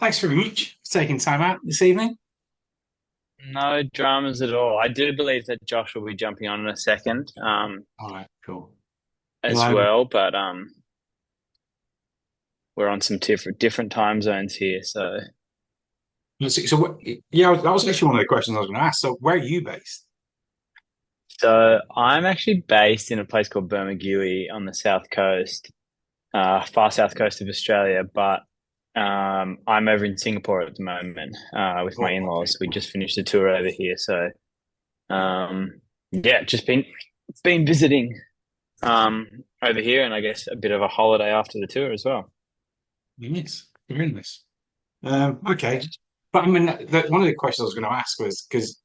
Thanks very much for taking time out this evening. No dramas at all. I do believe that Josh will be jumping on in a second, All right, cool. Well, as well, but we're on some different time zones here. So, yeah, that was actually one of the questions I was going to ask. So, where are you based? I'm actually based in a place called Bermagui on the south coast, far south coast of Australia, but I'm over in Singapore at the moment, with my Oh, okay. in-laws. We just finished a tour over here, so yeah, just been visiting over here, and I guess a bit of a holiday after the tour as well. Yes, very nice. Okay, but I mean, one of the questions I was going to ask was because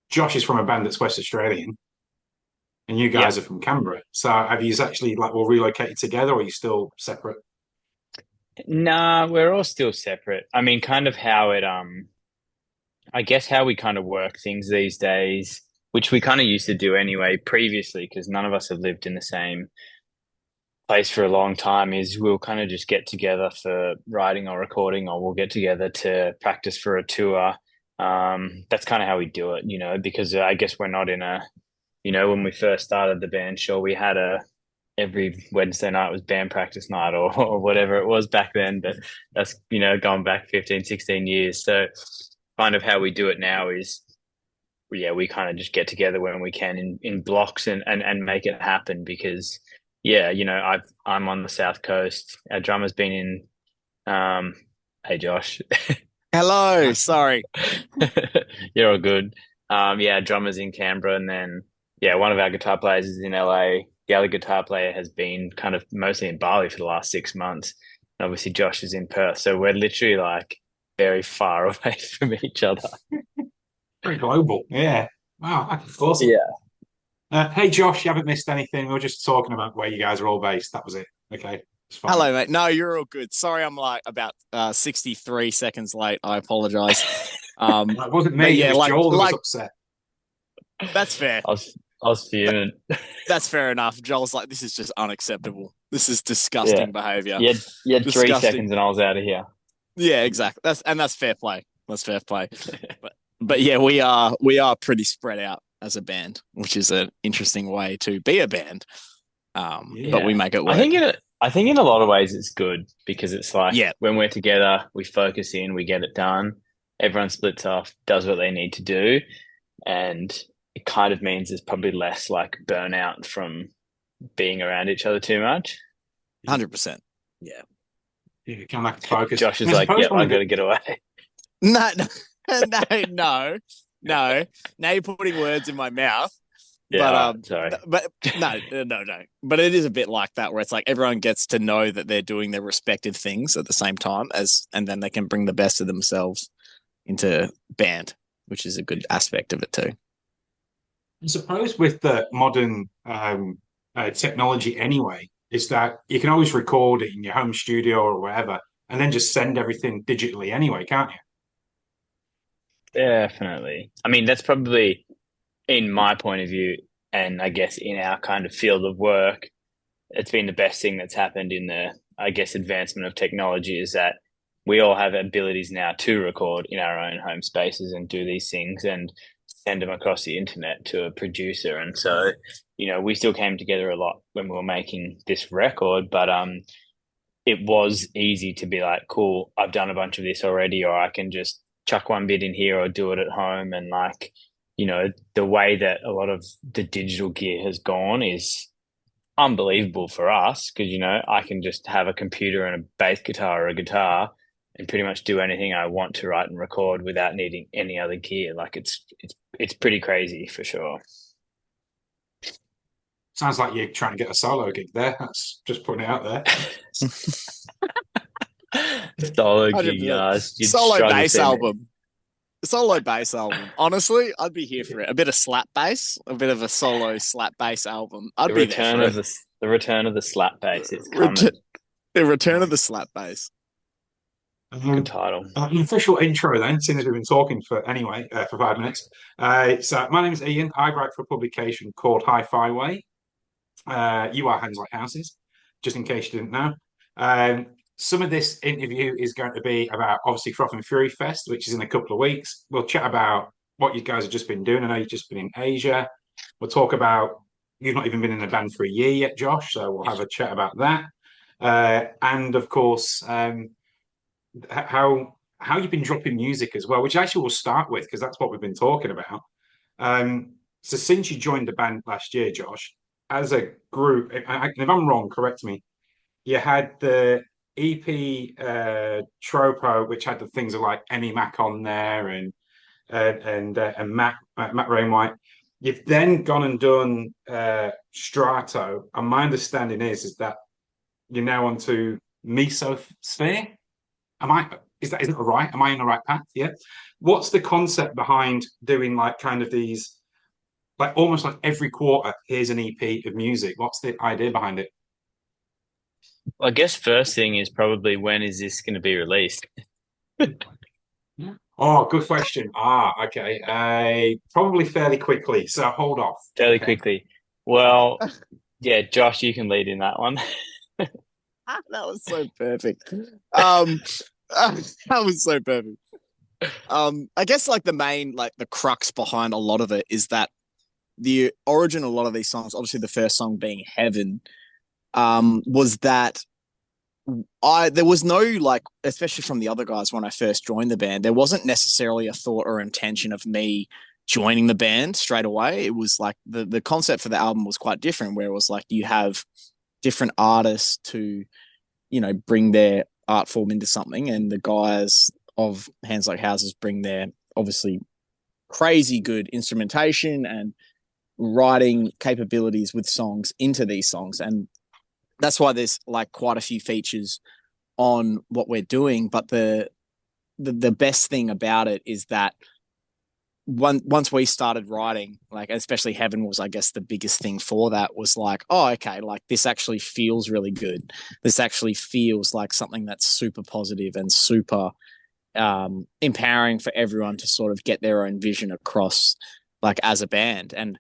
Josh is from a band that's West Australian, and you Yeah. guys are from Canberra. So, have you actually all relocated together, or are you still separate? Nah, we're all still separate. I mean, kind of how I guess how we kind of work things these days, which we kind of used to do anyway previously, because none of us have lived in the same place for a long time, is we'll kind of just get together for writing or recording, or we'll get together to practice for a tour. That's kind of how we do it, because I guess we're not in when we first started the band, sure, we had a every Wednesday night was band practice night or whatever it was back then. But that's, going back 15, 16 years. So kind of how we do it now is, yeah, we kind of just get together when we can in blocks and make it happen because, yeah, I'm on the South Coast. Our drummer's been hey, Josh. Uh, Hello, sorry. You're all good. Yeah, drummer's in Canberra, and then yeah, one of our guitar players is in LA. The other guitar player has been kind of mostly in Bali for the last 6 months. And obviously, Josh is in Perth, so we're literally like very far away from each other. Very global. Yeah. Wow, that's awesome. Yeah. Hey, Josh, you haven't missed anything. We were just talking about where you guys are all based. That was it. Okay, it's fine. Hello, mate. No, you're all good. Sorry, I'm like about 63 seconds late. I apologize. It wasn't But me. It yeah, was like Joel that was like upset. that's fair. I was That, fuming. that's fair enough. Joel's like, this is just unacceptable. This is Yeah. disgusting behavior. You had three Disgusting. seconds and I was out of here. Yeah, exactly. That's fair play. That's fair play. But but yeah, we are pretty spread out as a band, which is an interesting way to be a band. But Yeah. we Yeah. make it I work. think in a lot of ways it's good because it's like Yeah, when we're together, we focus in, we get it done. Everyone splits off, does what they need to do, and it kind of means there's probably less like burnout from being around each other too much. 100%. Yeah. Yeah, come back and focus. Josh And is I like, suppose "Yep, one I of got the to get away." No, no, no. No. Now you're putting words in my mouth. Yeah, But all right, sorry. but no. But it is a bit like that where it's like everyone gets to know that they're doing their respective things at the same time and then they can bring the best of themselves into band, which is a good aspect of it too. I suppose with the modern technology anyway, is that you can always record it in your home studio or wherever, and then just send everything digitally anyway, can't you? Definitely. I mean, that's probably in my point of view, and I guess in our kind of field of work, it's been the best thing that's happened in the, I guess, advancement of technology is that we all have abilities now to record in our own home spaces and do these things and send them across the internet to a producer. And so, we still came together a lot when we were making this record, but it was easy to be like, cool, I've done a bunch of this already, or I can just chuck one bit in here or do it at home. And like, the way that a lot of the digital gear has gone is unbelievable for us because I can just have a computer and a bass guitar or a guitar and pretty much do anything I want to write and record without needing any other gear. Like it's pretty crazy for sure. Sounds like you're trying to get a solo gig there. That's just putting it out there. Solo gig, 100%. you'd Solo struggle bass seeing me. album. Solo bass album. Honestly, I'd be here for it. A bit of slap bass, a bit of a solo slap bass album. I'd The be there return for of it. the return of the slap bass. It's Return, coming. the return of the Nice. slap bass. Good Um, title. an official intro then, since we've been talking for 5 minutes. So my name is Ian. I write for a publication called Hi-Fi Way. You are Hands Like Houses, just in case you didn't know. Um, some of this interview is going to be about obviously Froth and Fury Fest, which is in a couple of weeks. We'll chat about what you guys have just been doing. I know you've just been in Asia. We'll talk about you've not even been in a band for a year yet, Josh. So we'll have a chat about that, and of course, how you've been dropping music as well, which actually we'll start with because that's what we've been talking about. So since you joined the band last year, Josh, as a group, if I'm wrong, correct me. You had the EP Tropo, which had the things like Emmy Mac on there and Matt Rainwhite. You've then gone and done Strato, and my understanding is that you're now onto Mesosphere. Am I? Isn't that right? Am I in the right path? Yeah. What's the concept behind doing like kind of these, like almost like every quarter, here's an EP of music? What's the idea behind it? Well, I guess first thing is probably when is this going to be released? Yeah. Oh, good question. Okay. Probably fairly quickly. So hold off. Fairly Okay. quickly. Well, yeah, Josh, you can lead in that one. That was so perfect. That was so perfect. I guess like the main, like the crux behind a lot of it is that the origin of a lot of these songs, obviously the first song being Heaven, was that there was no like, especially from the other guys when I first joined the band, there wasn't necessarily a thought or intention of me joining the band straight away. It was like the concept for the album was quite different, where it was like you have different artists to, bring their art form into something, and the guys of Hands Like Houses bring their obviously crazy good instrumentation and writing capabilities with songs into these songs. And that's why there's like quite a few features on what we're doing. But the best thing about it is that once we started writing, like especially Heaven was, I guess, the biggest thing for that was like, oh, okay, like this actually feels really good. This actually feels like something that's super positive and super empowering for everyone to sort of get their own vision across, like as a band. And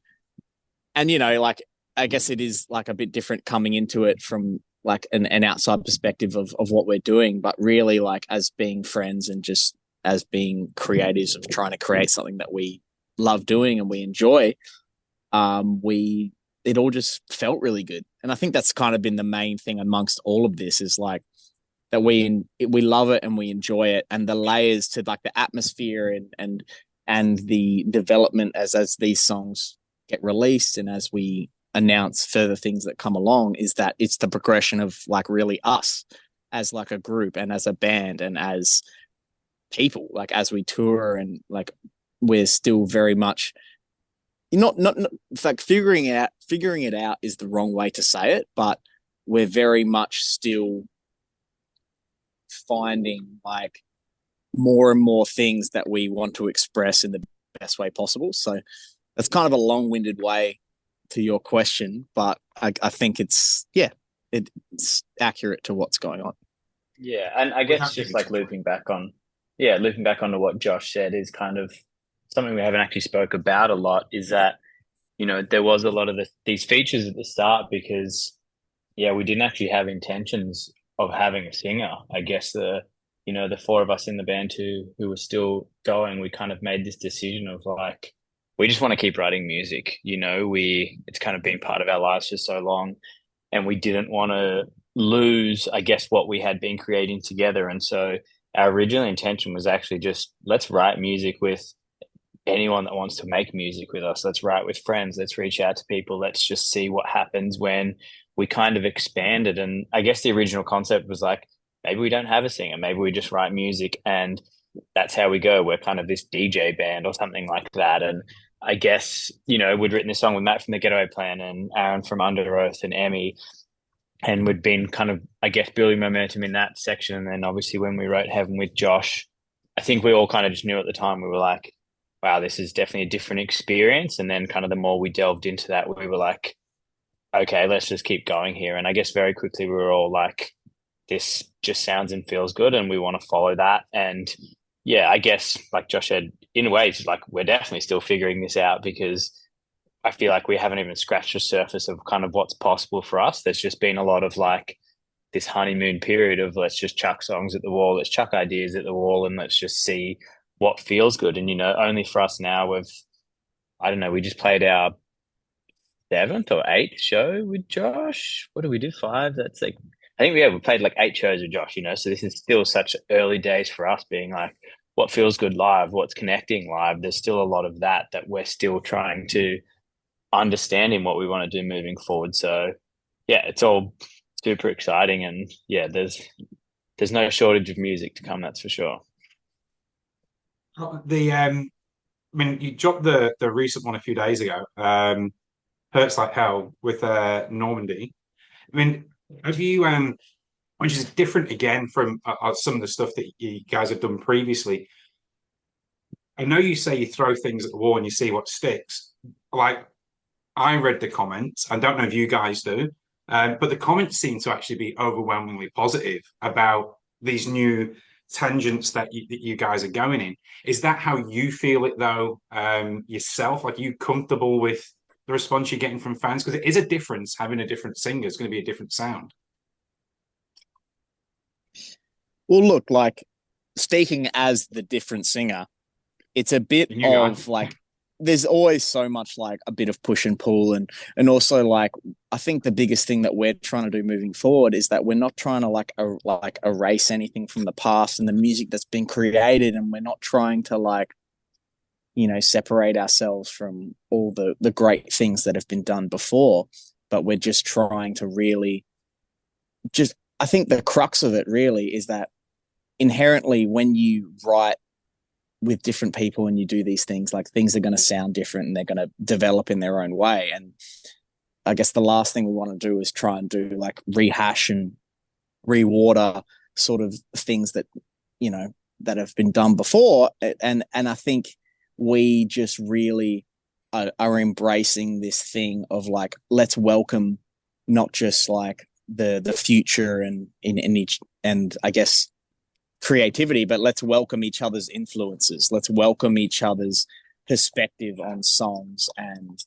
like I guess it is like a bit different coming into it from like an outside perspective of what we're doing, but really like as being friends and just as being creatives of trying to create something that we love doing and we enjoy, it all just felt really good. And I think that's kind of been the main thing amongst all of this is like that we love it and we enjoy it, and the layers to like the atmosphere and the development as these songs get released and as we announce further things that come along is that it's the progression of like really us as like a group and as a band and as people, like as we tour, and like we're still very much not it's like figuring it out is the wrong way to say it, but we're very much still finding like more and more things that we want to express in the best way possible. So that's kind of a long-winded way to your question, but I think it's accurate to what's going on. Yeah, and I guess just like looping back onto what Josh said is kind of something we haven't actually spoke about a lot is that, there was a lot of these features at the start because, yeah, we didn't actually have intentions of having a singer. I guess the four of us in the band who were still going, we kind of made this decision of like, we just want to keep writing music. It's kind of been part of our lives for so long, and we didn't want to lose, I guess, what we had been creating together. And so our original intention was actually just let's write music with anyone that wants to make music with us. Let's write with friends. Let's reach out to people. Let's just see what happens when we kind of expanded. And I guess the original concept was like, maybe we don't have a singer. Maybe we just write music and that's how we go. We're kind of this DJ band or something like that. And I guess, we'd written this song with Matt from the Getaway Plan and Aaron from Under Oath and Emmy. And we'd been kind of, I guess, building momentum in that section. And then obviously when we wrote Heaven with Josh, I think we all kind of just knew at the time, we were like, wow, this is definitely a different experience. And then kind of the more we delved into that, we were like, okay, let's just keep going here. And I guess very quickly we were all like, this just sounds and feels good and we want to follow that. And yeah, I guess like Josh said, in a way, it's like we're definitely still figuring this out because I feel like we haven't even scratched the surface of kind of what's possible for us. There's just been a lot of like this honeymoon period of let's just chuck songs at the wall, let's chuck ideas at the wall, and let's just see what feels good. And only for us now, I don't know, we just played our seventh or eighth show with Josh. What do we do? Five? That's like, I think we played like 8 shows with Josh, So this is still such early days for us being like, what feels good live, what's connecting live. There's still a lot of that we're still trying to understand in what we want to do moving forward. So yeah, it's all super exciting, and yeah, there's no shortage of music to come, that's for sure. I mean, you dropped the recent one a few days ago. Hurts Like Hell with Normandy. I mean, have you which is different again from some of the stuff that you guys have done previously. I know you say you throw things at the wall and you see what sticks. Like, I read the comments. I don't know if you guys do, but the comments seem to actually be overwhelmingly positive about these new tangents that you guys are going in. Is that how you feel it though, yourself? Like, are you comfortable with the response you're getting from fans? Because it is a difference having a different singer. It's going to be a different sound. Well, look, like speaking as the different singer, it's a bit The new guy. of like there's always so much like a bit of push and pull, and also like I think the biggest thing that we're trying to do moving forward is that we're not trying to like erase anything from the past and the music that's been created, and we're not trying to like separate ourselves from all the great things that have been done before, but we're just trying to really just I think the crux of it really is that inherently when you write with different people and you do these things, like things are going to sound different and they're going to develop in their own way. And I guess the last thing we want to do is try and do like rehash and rewater sort of things that that have been done before. And I think we just really are embracing this thing of like, let's welcome not just like the future and in each, and I guess creativity, but let's welcome each other's influences. Let's welcome each other's perspective on songs, and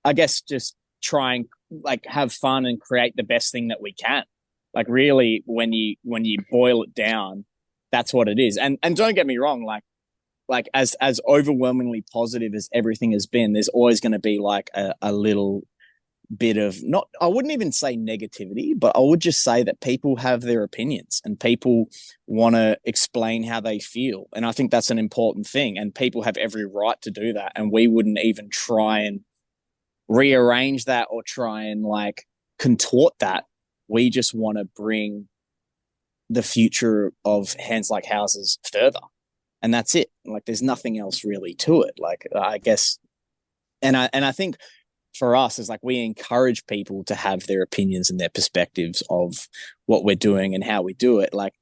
I guess just try and like have fun and create the best thing that we can. Like really, when you boil it down, that's what it is. And don't get me wrong, like as overwhelmingly positive as everything has been, there's always going to be like a little bit of, not, I wouldn't even say negativity, but I would just say that people have their opinions and people want to explain how they feel. And I think that's an important thing. And people have every right to do that. And we wouldn't even try and rearrange that or try and like contort that. We just want to bring the future of Hands Like Houses further. And that's it. Like there's nothing else really to it. Like I guess, and I think for us is like we encourage people to have their opinions and their perspectives of what we're doing and how we do it. Like,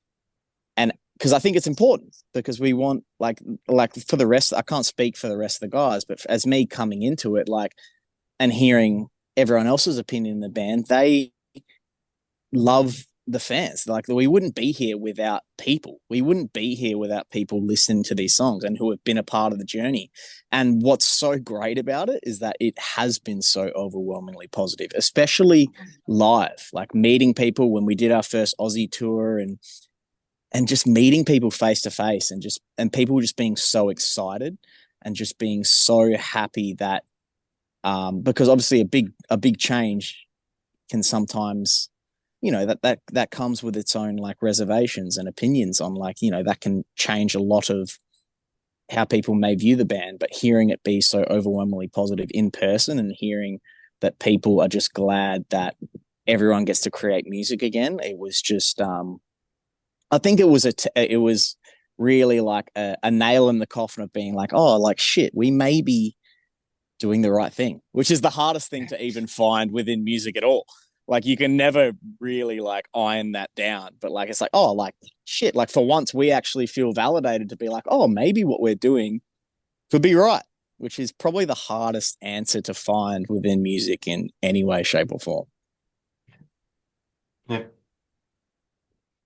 and because I think it's important because we want like for the rest, I can't speak for the rest of the guys, but as me coming into it, like, and hearing everyone else's opinion in the band, they love the fans. Like we wouldn't be here without people. We wouldn't be here without people listening to these songs and who have been a part of the journey. And what's so great about it is that it has been so overwhelmingly positive, especially live, like meeting people when we did our first Aussie tour and just meeting people face to face and people just being so excited and just being so happy that because obviously a big change can sometimes that comes with its own like reservations and opinions on like that can change a lot of how people may view the band, but hearing it be so overwhelmingly positive in person and hearing that people are just glad that everyone gets to create music again, it was just I think it was really like a nail in the coffin of being like, oh, like shit, we may be doing the right thing, which is the hardest thing to even find within music at all. Like you can never really like iron that down, but like it's like, oh, like shit, like for once we actually feel validated to be like, oh, maybe what we're doing could be right, which is probably the hardest answer to find within music in any way, shape, or form. Yeah.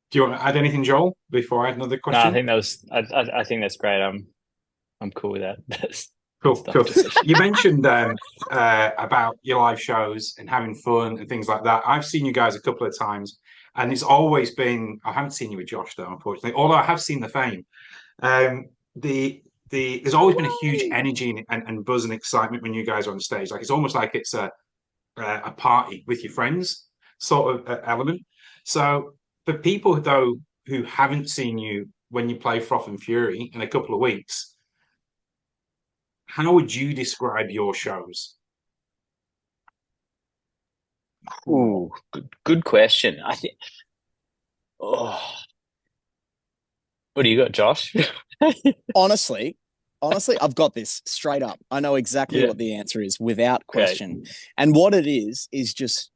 Do you want to add anything, Joel, before I add another No, I question? think that was. I think that's great. I'm cool with that. That's Cool, stuff cool. to say. You mentioned about your live shows and having fun and things like that. I've seen you guys a couple of times, And it's always been, I haven't seen you with Josh though, unfortunately, although I have seen the fame. Um, there's always been a huge energy and buzz and excitement when you guys are on stage. Like it's almost like it's a party with your friends sort of element. So for people though who haven't seen you when you play Froth and Fury in a couple of weeks, how would you describe your shows? Ooh, good question. I think. Oh, what do you got, Josh? Honestly, I've got this straight up. I know exactly Yeah. what the answer is without Okay. question. And what it is just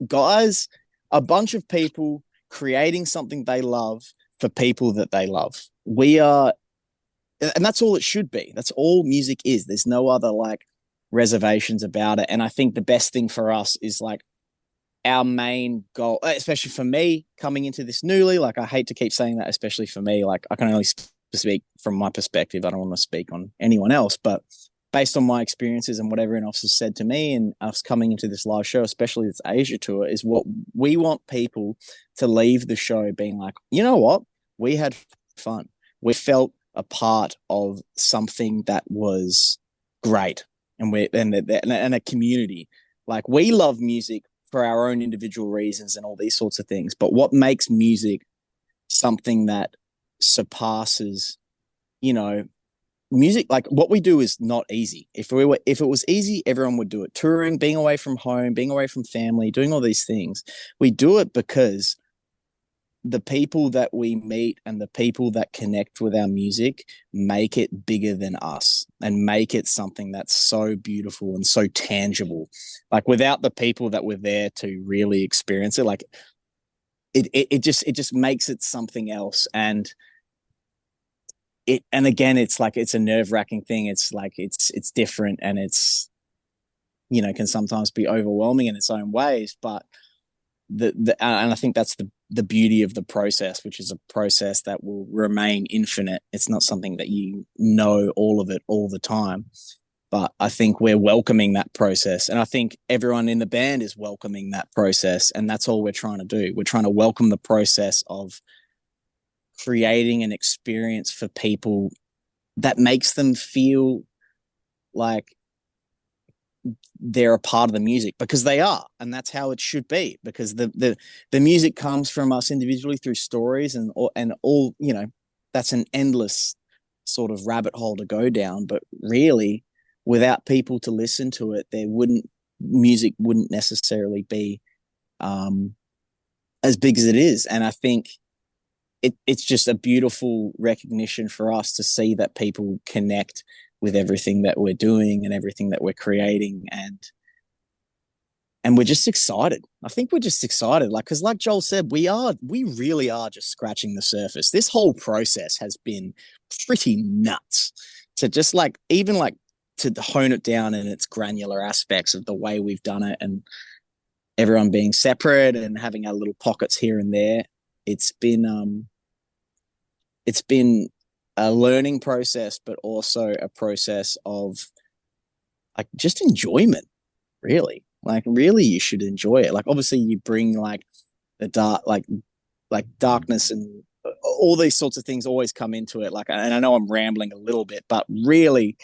guys, a bunch of people creating something they love for people that they love. We are, and that's all it should be. That's all music is. There's no other like reservations about it. And I think the best thing for us is like our main goal, especially for me coming into this newly. Like, I hate to keep saying that, especially for me. Like, I can only speak from my perspective. I don't want to speak on anyone else, but based on my experiences and what everyone else has said to me and us coming into this live show, especially this Asia tour, is what we want people to leave the show being like, you know what? We had fun. We felt a part of something that was great, and a community. Like, we love music for our own individual reasons and all these sorts of things. But what makes music something that surpasses, you know, music, like what we do is not easy. If it was easy, everyone would do it. Touring, being away from home, being away from family, doing all these things. We do it because the people that we meet and the people that connect with our music make it bigger than us and make it something that's so beautiful and so tangible. Like, without the people that were there to really experience it, like it just makes it something else. And again, it's like, it's a nerve-wracking thing. It's like, it's different, and it's, can sometimes be overwhelming in its own ways, but and I think that's the beauty of the process, which is a process that will remain infinite. It's not something that you know all of it all the time, but I think we're welcoming that process, and I think everyone in the band is welcoming that process, and that's all we're trying to do. We're trying to welcome the process of creating an experience for people that makes them feel like they're a part of the music, because they are, and that's how it should be, because the music comes from us individually through stories and all, that's an endless sort of rabbit hole to go down. But really, without people to listen to it, music wouldn't necessarily be as big as it is. And I think it's just a beautiful recognition for us to see that people connect with everything that we're doing and everything that we're creating, and we're just excited. I think we're just excited, like, because like Joel said, we really are just scratching the surface. This whole process has been pretty nuts to just like, even like, to hone it down in its granular aspects of the way we've done it, and everyone being separate and having our little pockets here and there. It's been a learning process, but also a process of like just enjoyment, really. Like, really, you should enjoy it. Like, obviously, you bring like the dark, like darkness and all these sorts of things always come into it. Like, and I know I'm rambling a little bit, but really,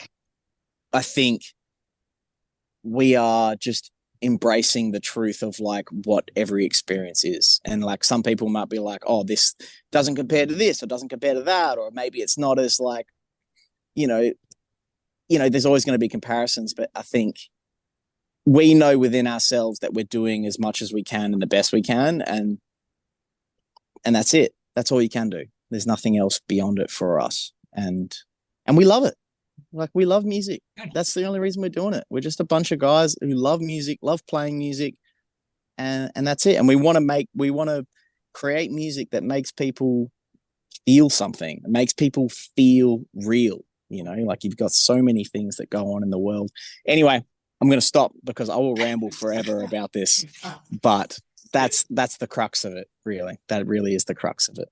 I think we are just embracing the truth of like what every experience is. And like, some people might be like, oh, this doesn't compare to this, or doesn't compare to that, or maybe it's not as like, you know, there's always going to be comparisons, but I think we know within ourselves that we're doing as much as we can and the best we can, and that's it. That's all you can do. There's nothing else beyond it for us, and we love it. Like, we love music. That's the only reason we're doing it. We're just a bunch of guys who love music, love playing music, and that's it. And we want to create music that makes people feel something, makes people feel real. Like, you've got so many things that go on in the world. Anyway, I'm going to stop because I will ramble forever about this, but that's the crux of it, really. That really is the crux of it.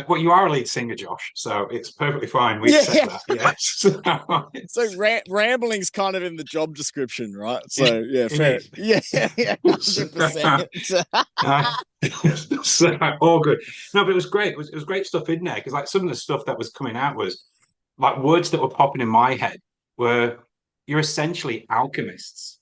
Well, you are a lead singer, Josh, so it's perfectly fine. We accept Yeah. that. Yes. So rambling's kind of in the job description, right? it So yeah, fair. is. Yeah, yeah, So, 100%. uh, so, all good. No, but it was great. It was great stuff in there because like some of the stuff that was coming out was like words that were popping in my head were you're essentially alchemists.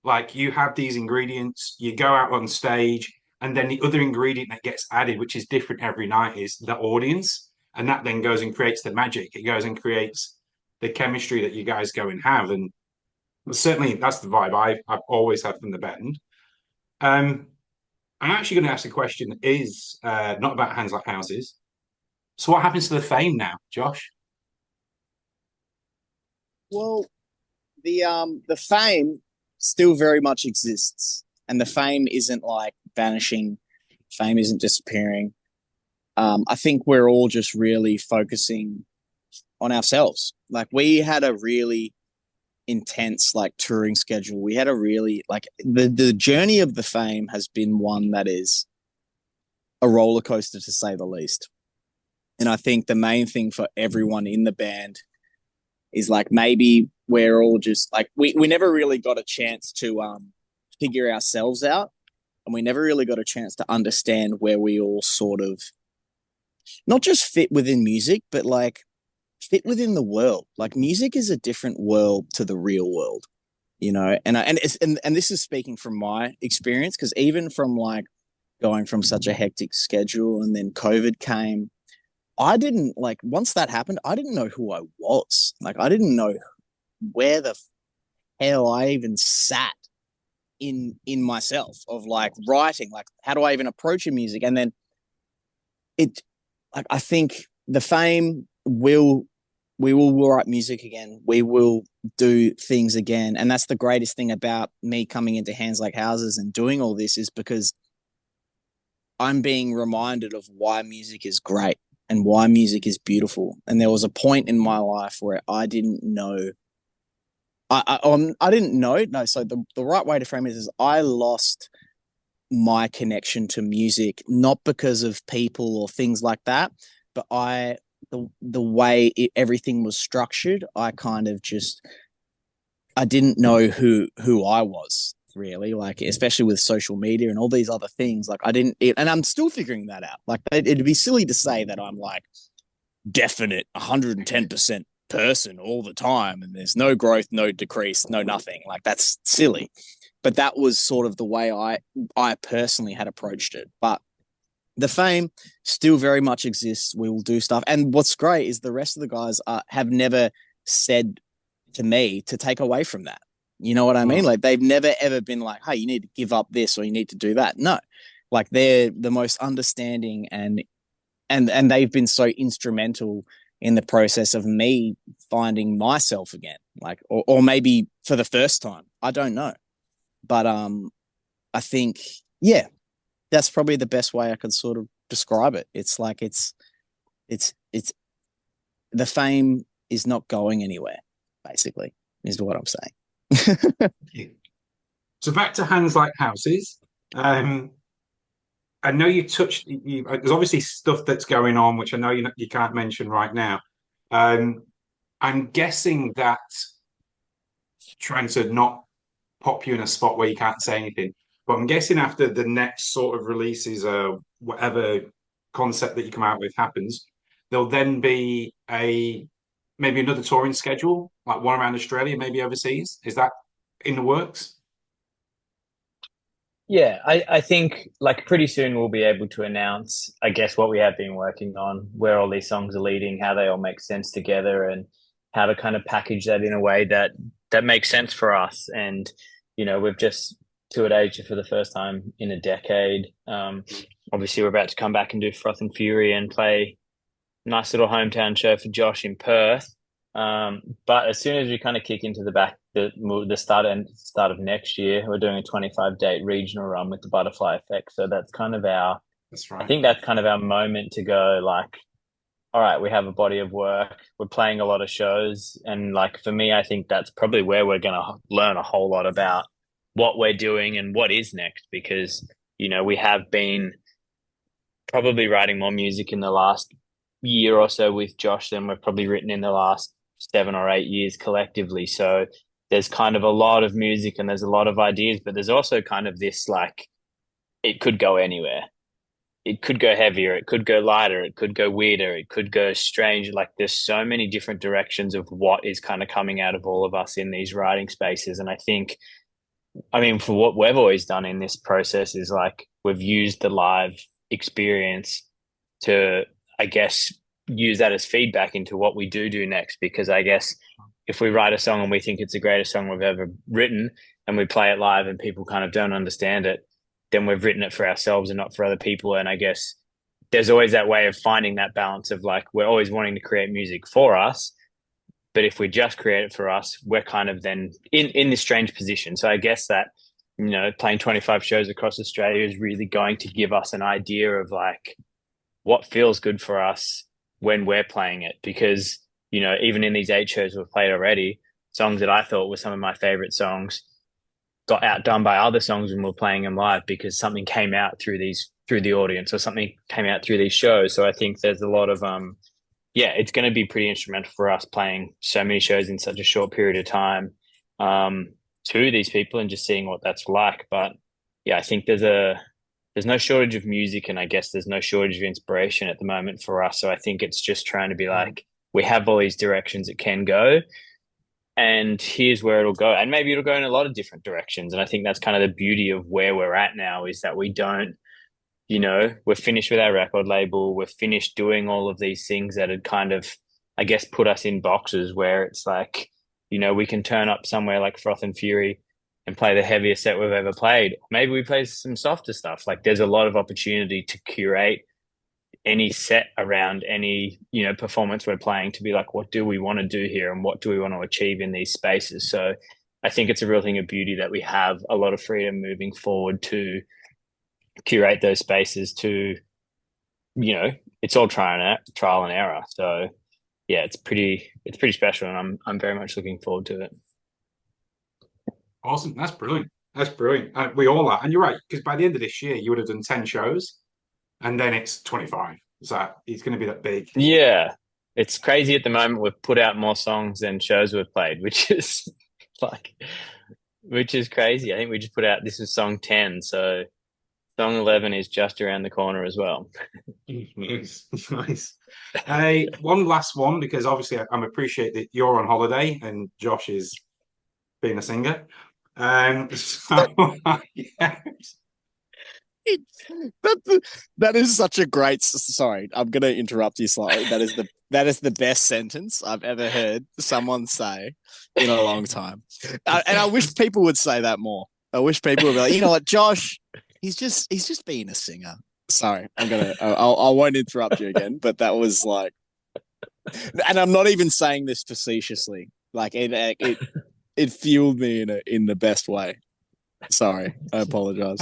Like you have these ingredients, you go out on stage, and then the other ingredient that gets added, which is different every night, is the audience. And that then goes and creates the magic. It goes and creates the chemistry that you guys go and have. And certainly that's the vibe I've always had from the band. Um, I'm actually going to ask a question that is not about hands like houses. So what happens to the fame now, Josh? Well, the fame still very much exists, and the fame isn't like vanishing. Fame isn't disappearing. I think we're all just really focusing on ourselves. Like we had a really intense like touring schedule. We had a really like the journey of the fame has been one that is a roller coaster to say the least. And I think the main thing for everyone in the band is like maybe we're all just like we never really got a chance to figure ourselves out, and we never really got a chance to understand where we all sort of not just fit within music, but like fit within the world. Like music is a different world to the real world, you know. And this is speaking from my experience because even from like going from such a hectic schedule and then COVID came, I didn't like once that happened, I didn't know who I was. Like I didn't know where the hell I even sat in myself of like writing, like how do I even approach a music? And then it like I think the fame will we will write music again. We will do things again. And that's the greatest thing about me coming into Hands Like Houses and doing all this is because I'm being reminded of why music is great and why music is beautiful. And there was a point in my life where I didn't know. I didn't know. No, so the right way to frame it is I lost my connection to music, not because of people or things like that, but the way everything was structured, I kind of just I didn't know who I was really, like especially with social media and all these other things. Like I didn't, and I'm still figuring that out. Like it'd be silly to say that I'm like definite 110% person all the time, and there's no growth, no decrease, no nothing. Like that's silly. But that was sort of the way I personally had approached it. But the fame still very much exists. We will do stuff, and what's great is the rest of the guys have never said to me to take away from that. You know what I mean? Mm. Like they've never ever been like, "Hey, you need to give up this or you need to do that." No, like they're the most understanding and they've been so instrumental in the process of me finding myself again, like or maybe for the first time. I don't know, but I think yeah, that's probably the best way I could sort of describe it. It's like it's the fame is not going anywhere. Basically, is what I'm saying. So back to hands like houses. Um, I know you touched. There's obviously stuff that's going on, which I know you can't mention right now. Um, I'm guessing that trying to not pop you in a spot where you can't say anything, but I'm guessing after the next sort of releases or whatever concept that you come out with happens, there'll then be a maybe another touring schedule, like one around Australia, maybe overseas. Is that in the works? Yeah, I think like pretty soon we'll be able to announce, I guess, what we have been working on, where all these songs are leading, how they all make sense together, and how to kind of package that in a way that makes sense for us. And we've just toured Asia for the first time in a decade. Obviously, we're about to come back and do Froth and Fury and play nice little hometown show for Josh in Perth. But as soon as we kind of kick into the start of next year, we're doing a 25-date regional run with the Butterfly Effect. So that's kind of That's I right. think that's kind of our moment to go like, all right, we have a body of work. We're playing a lot of shows, and like for me, I think that's probably where we're going to learn a whole lot about what we're doing and what is next because we have been probably writing more music in the last year or so with Josh than we've probably written in the last 7 or 8 years collectively. So there's kind of a lot of music and there's a lot of ideas, but there's also kind of this like it could go anywhere. It could go heavier, it could go lighter, it could go weirder, it could go strange. Like there's so many different directions of what is kind of coming out of all of us in these writing spaces. And I think, I mean, for what we've always done in this process is like we've used the live experience to, I guess, use that as feedback into what we do next. Because I guess if we write a song and we think it's the greatest song we've ever written and we play it live and people kind of don't understand it, then we've written it for ourselves and not for other people. And I guess there's always that way of finding that balance of like, we're always wanting to create music for us. But if we just create it for us, we're kind of then in this strange position. So I guess that, playing 25 shows across Australia is really going to give us an idea of like what feels good for us when we're playing it. Because, even in these 8 shows we've played already, songs that I thought were some of my favorite songs got outdone by other songs when we're playing them live because something came out through the audience or something came out through these shows. So I think there's a lot of yeah, it's going to be pretty instrumental for us playing so many shows in such a short period of time to these people and just seeing what that's like. But yeah, I think there's no shortage of music, and I guess there's no shortage of inspiration at the moment for us. So I think it's just trying to be like, we have all these directions it can go, and here's where it'll go. And maybe it'll go in a lot of different directions. And I think that's kind of the beauty of where we're at now is that we don't, we're finished with our record label. We're finished doing all of these things that had kind of, I guess, put us in boxes where it's like, we can turn up somewhere like Froth and Fury and play the heaviest set we've ever played. Maybe we play some softer stuff. Like there's a lot of opportunity to curate any set around any, performance we're playing to be like, what do we want to do here and what do we want to achieve in these spaces? So I think it's a real thing of beauty that we have a lot of freedom moving forward to curate those spaces to, it's all trial and error. So yeah, it's pretty special, and I'm very much looking forward to it. Awesome. That's brilliant. That's brilliant. We all are. And you're right, because by the end of this year, you would have done 10 shows and then it's 25. So it's going to be that big. Yeah, it's crazy at the moment. We've put out more songs than shows we've played, which is like, which is crazy. I think we just put out, this is song 10. So song 11 is just around the corner as well. Nice. Nice. One last one, because obviously I appreciate that you're on holiday and Josh is being a singer. So, yeah. That is such a great. Sorry, I'm going to interrupt you slightly. That is the best sentence I've ever heard someone say in a long time, and I wish people would say that more. I wish people would be like, you know what, Josh, he's just being a singer. Sorry, I won't interrupt you again, but that was like, and I'm not even saying this facetiously. Like it fueled me in the best way. Sorry, I apologize.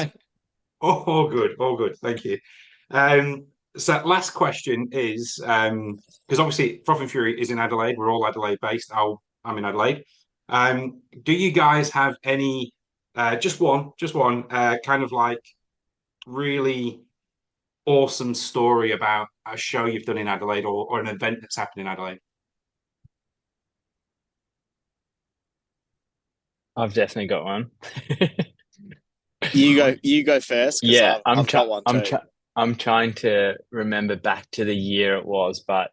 All good, all good. Thank you. So last question is because obviously Froth Fury is in Adelaide. We're all Adelaide based. I'm in Adelaide. Do you guys have any just one kind of like really awesome story about a show you've done in Adelaide or an event that's happened in Adelaide? I've definitely got one. You go first because Yeah, I've got one too. I'm trying to remember back to the year it was, but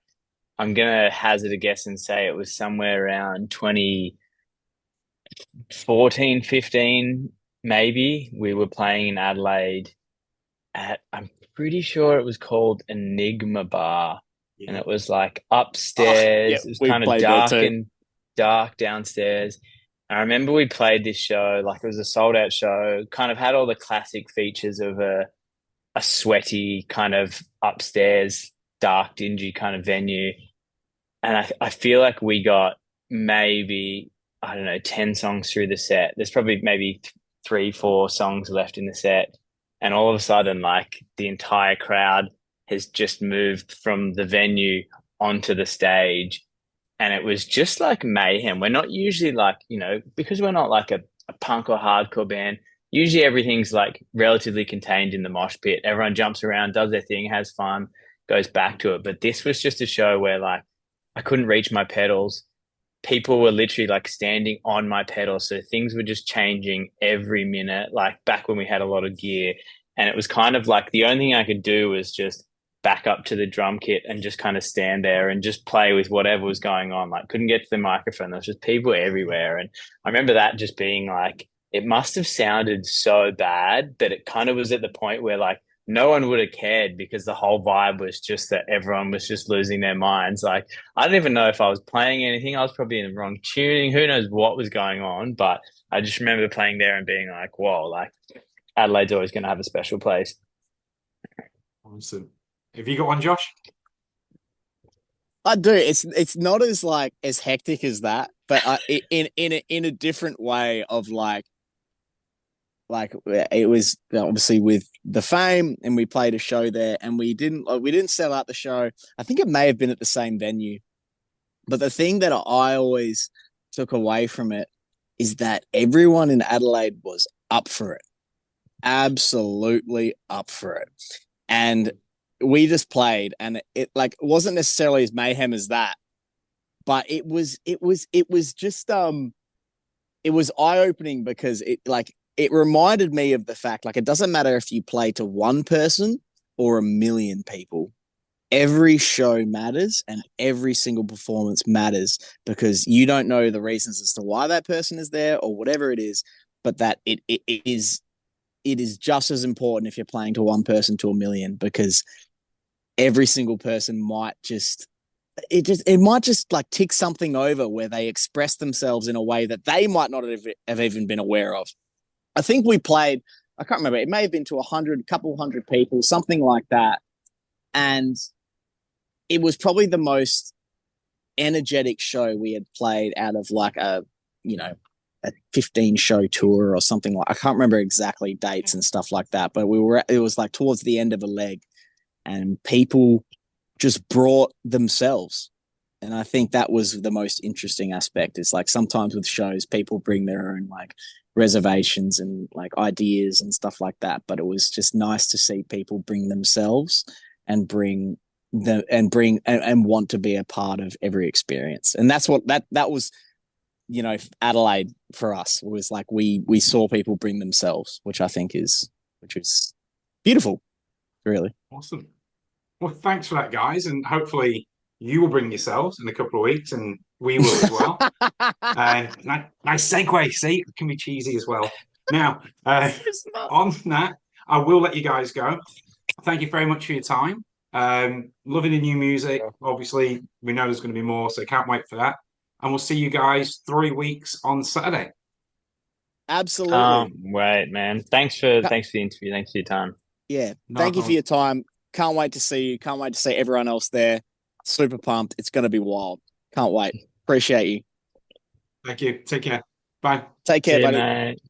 I'm gonna hazard a guess and say it was somewhere around 2014, 15, maybe. We were playing in Adelaide at, I'm pretty sure it was called Enigma Bar, and Yeah. it was like Oh, yeah, upstairs. It was we kind of played there too. dark downstairs. I remember we played this show, like it was a sold out show, kind of had all the classic features of a sweaty kind of upstairs, dark, dingy kind of venue. And I feel like we got maybe, I don't know, 10 songs through the set. There's probably maybe three, four songs left in the set. And all of a sudden, like the entire crowd has just moved from the venue onto the stage, and it was just like mayhem. We're not usually like, because we're not like a punk or hardcore band, usually everything's like relatively contained in the mosh pit. Everyone jumps around, does their thing, has fun, goes back to it. But this was just a show where like I couldn't reach my pedals. People were literally like standing on my pedals. So things were just changing every minute, like back when we had a lot of gear. And it was kind of like the only thing I could do was just back up to the drum kit and just kind of stand there and just play with whatever was going on. Like couldn't get to the microphone. There was just people everywhere. And I remember that just being like, it must have sounded so bad that it kind of was at the point where like no one would have cared because the whole vibe was just that everyone was just losing their minds. Like I don't even know if I was playing anything. I was probably in the wrong tuning. Who knows what was going on? But I just remember playing there and being like, whoa, like Adelaide's always going to have a special place. Awesome. Have you got one, Josh? I do. It's not as like as hectic as that, but in a different way of like it was obviously with the Fame, and we played a show there, and we didn't sell out the show. I think it may have been at the same venue, but the thing that I always took away from it is that everyone in Adelaide was up for it, absolutely up for it, and we just played, and it like wasn't necessarily as mayhem as that, but it was just it was eye opening because it reminded me of the fact like it doesn't matter if you play to one person or a million people. Every show matters and every single performance matters because you don't know the reasons as to why that person is there or whatever it is, but that it is just as important if you're playing to one person to a million because every single person might just it might just like tick something over where they express themselves in a way that they might not have even been aware of. I think we played, I can't remember, it may have been to a couple hundred people, something like that. And it was probably the most energetic show we had played out of like a 15 show tour or something like I can't remember exactly dates and stuff like that, but it was like towards the end of a leg and people just brought themselves. And I think that was the most interesting aspect. Is like sometimes with shows, people bring their own like reservations and like ideas and stuff like that. But it was just nice to see people bring themselves and and want to be a part of every experience. And that's what that was, Adelaide for us was like we saw people bring themselves, which I think which is beautiful, really. Awesome. Well, thanks for that, guys, and hopefully you will bring yourselves in a couple of weeks, and we will as well. Nice segue. See, it can be cheesy as well. Now, on that, I will let you guys go. Thank you very much for your time. Loving the new music. Obviously, we know there's going to be more, so can't wait for that. And we'll see you guys 3 weeks on Saturday. Absolutely. Wait, man. Thanks for the interview. Thanks for your time. Yeah. Thank you for your time. Can't wait to see you. Can't wait to see everyone else there. Super pumped. It's going to be wild. Can't wait. Appreciate you. Thank you. Take care. Bye. Take care, See you, buddy. mate.